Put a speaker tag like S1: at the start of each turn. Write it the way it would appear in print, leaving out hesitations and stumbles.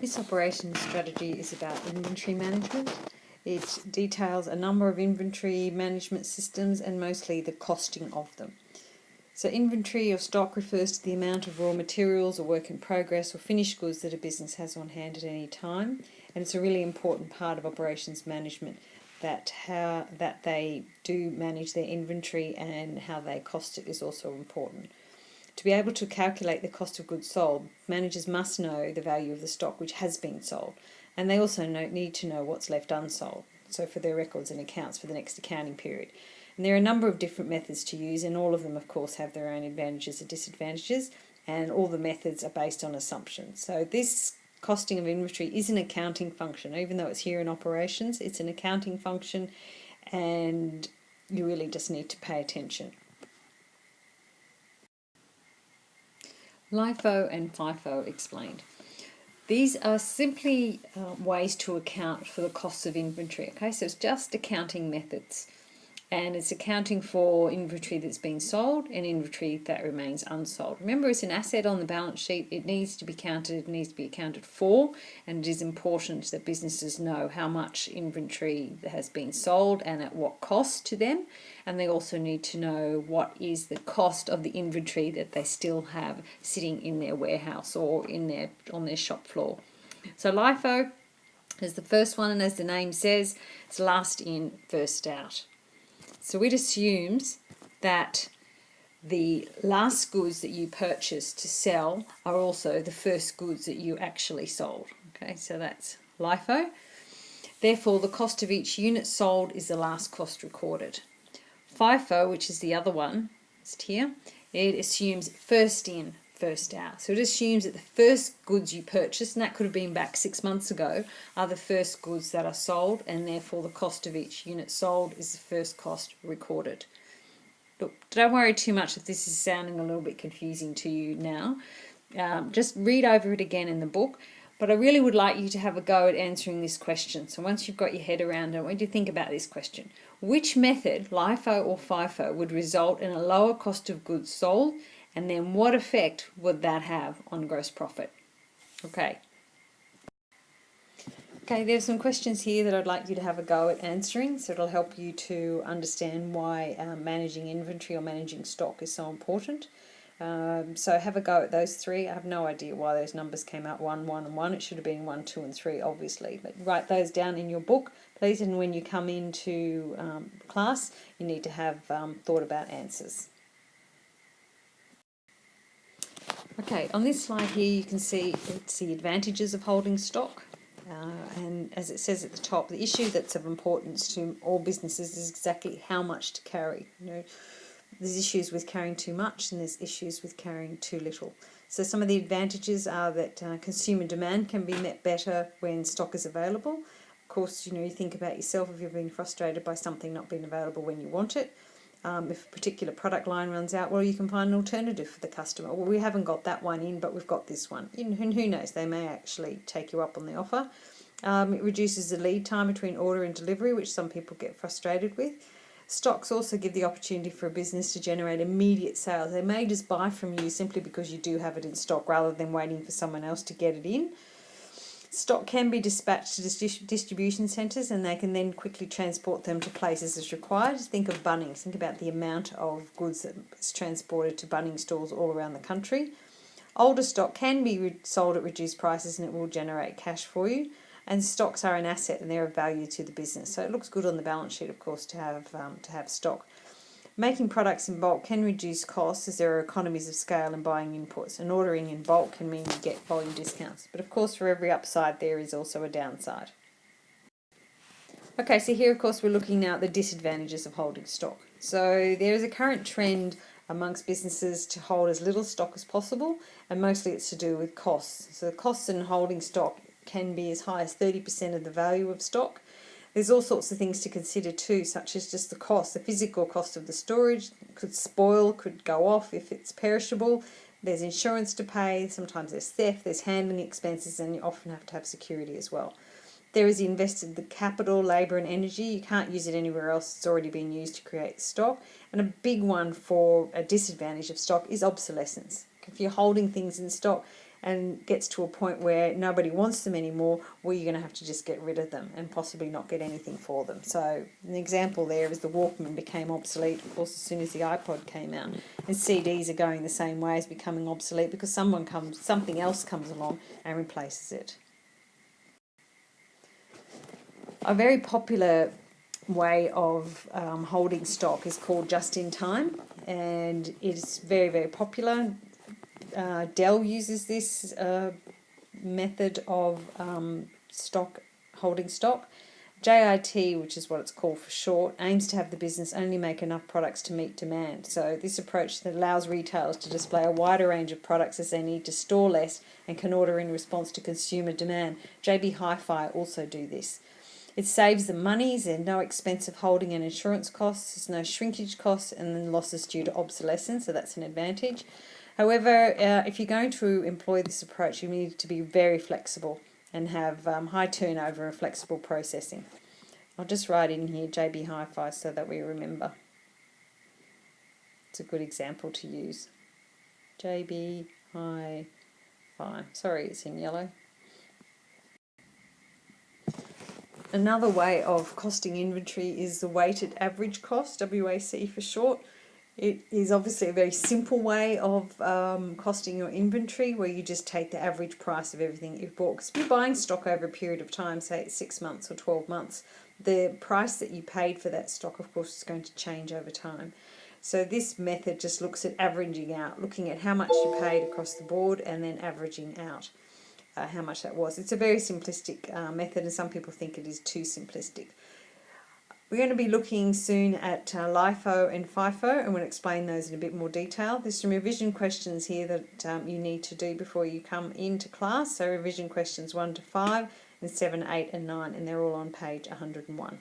S1: This operations strategy is about inventory management. It details a number of inventory management systems and mostly the costing of them. So inventory or stock refers to the amount of raw materials or work in progress or finished goods that a business has on hand at any time, and it's a really important part of operations management that they do manage their inventory and how they cost it is also important. To be able to calculate the cost of goods sold, managers must know the value of the stock which has been sold, and they also need to know what's left unsold, so for their records and accounts for the next accounting period. And there are a number of different methods to use, and all of them, of course, have their own advantages and disadvantages, and all the methods are based on assumptions. So this costing of inventory is an accounting function. Even though it's here in operations, it's an accounting function, and you really just need to pay attention. LIFO and FIFO explained. These are simply ways to account for the costs of inventory. Okay, so it's just accounting methods, and it's accounting for inventory that's been sold and inventory that remains unsold. Remember, it's an asset on the balance sheet. It needs to be counted, it needs to be accounted for, and it is important that businesses know how much inventory has been sold and at what cost to them. And they also need to know what is the cost of the inventory that they still have sitting in their warehouse or on their shop floor. So LIFO is the first one, and as the name says, it's last in, first out. So it assumes that the last goods that you purchase to sell are also the first goods that you actually sold. Okay, so that's LIFO. Therefore, the cost of each unit sold is the last cost recorded. FIFO, which is the other one, just here, it assumes first in, first out. So it assumes that the first goods you purchase, and that could have been back 6 months ago, are the first goods that are sold, and therefore the cost of each unit sold is the first cost recorded. Look, don't worry too much if this is sounding a little bit confusing to you now. Just read over it again in the book. But I really would like you to have a go at answering this question. So once you've got your head around it, I want you to think about this question. Which method, LIFO or FIFO, would result in a lower cost of goods sold? And then what effect would that have on gross profit? Okay, there's some questions here that I'd like you to have a go at answering, so it'll help you to understand why managing inventory or managing stock is so important. So have a go at those three. I have no idea why those numbers came out 1, 1 and 1. It should have been 1, 2 and 3, obviously. But write those down in your book, please, and when you come into class, you need to have thought about answers. Okay, on this slide here you can see it's the advantages of holding stock. And as it says at the top, the issue that's of importance to all businesses is exactly how much to carry. There's issues with carrying too much and there's issues with carrying too little. So some of the advantages are that consumer demand can be met better when stock is available. Of course, you think about yourself if you've been frustrated by something not being available when you want it. If a particular product line runs out, well, you can find an alternative for the customer. Well, we haven't got that one in, but we've got this one. And who knows, they may actually take you up on the offer. It reduces the lead time between order and delivery, which some people get frustrated with. Stocks also give the opportunity for a business to generate immediate sales. They may just buy from you simply because you do have it in stock rather than waiting for someone else to get it in. Stock can be dispatched to distribution centres and they can then quickly transport them to places as required. Just think of Bunnings. Think about the amount of goods that's transported to Bunnings stores all around the country. Older stock can be sold at reduced prices and it will generate cash for you. And stocks are an asset and they're of value to the business. So it looks good on the balance sheet, of course, to have stock. Making products in bulk can reduce costs as there are economies of scale in buying inputs, and ordering in bulk can mean you get volume discounts. But of course, for every upside, there is also a downside. Okay, so here, of course, we're looking now at the disadvantages of holding stock. So there is a current trend amongst businesses to hold as little stock as possible, and mostly it's to do with costs. So the costs in holding stock can be as high as 30% of the value of stock. There's all sorts of things to consider too, such as just the cost, the physical cost of the storage. Could spoil, could go off if it's perishable. There's insurance to pay, sometimes there's theft, there's handling expenses, and you often have to have security as well. There is invested the capital, labour and energy. You can't use it anywhere else. It's already been used to create stock. And a big one for a disadvantage of stock is obsolescence. If you're holding things in stock, and gets to a point where nobody wants them anymore, well, you're going to have to just get rid of them and possibly not get anything for them. So an example there is the Walkman became obsolete, of course, as soon as the iPod came out. And CDs are going the same way as becoming obsolete because something else comes along and replaces it. A very popular way of holding stock is called just in time, and it's very, very popular. Dell uses this method of holding stock. JIT, which is what it's called for short, aims to have the business only make enough products to meet demand. So this approach that allows retailers to display a wider range of products as they need to store less and can order in response to consumer demand. JB Hi-Fi also do this. It saves them money, there's no expensive holding and insurance costs, there's no shrinkage costs, and then losses due to obsolescence, so that's an advantage. However, if you're going to employ this approach, you need to be very flexible and have high turnover and flexible processing. I'll just write in here JB Hi-Fi so that we remember. It's a good example to use. JB Hi-Fi. Sorry, it's in yellow. Another way of costing inventory is the weighted average cost, WAC for short. It is obviously a very simple way of costing your inventory, where you just take the average price of everything you've bought. Because if you're buying stock over a period of time, say it's 6 months or 12 months, the price that you paid for that stock, of course, is going to change over time. So this method just looks at averaging out, looking at how much you paid across the board and then averaging out how much that was. It's a very simplistic method, and some people think it is too simplistic. We're going to be looking soon at LIFO and FIFO, and we'll explain those in a bit more detail. There's some revision questions here that you need to do before you come into class. So revision questions 1 to 5 and 7, 8 and 9, and they're all on page 101.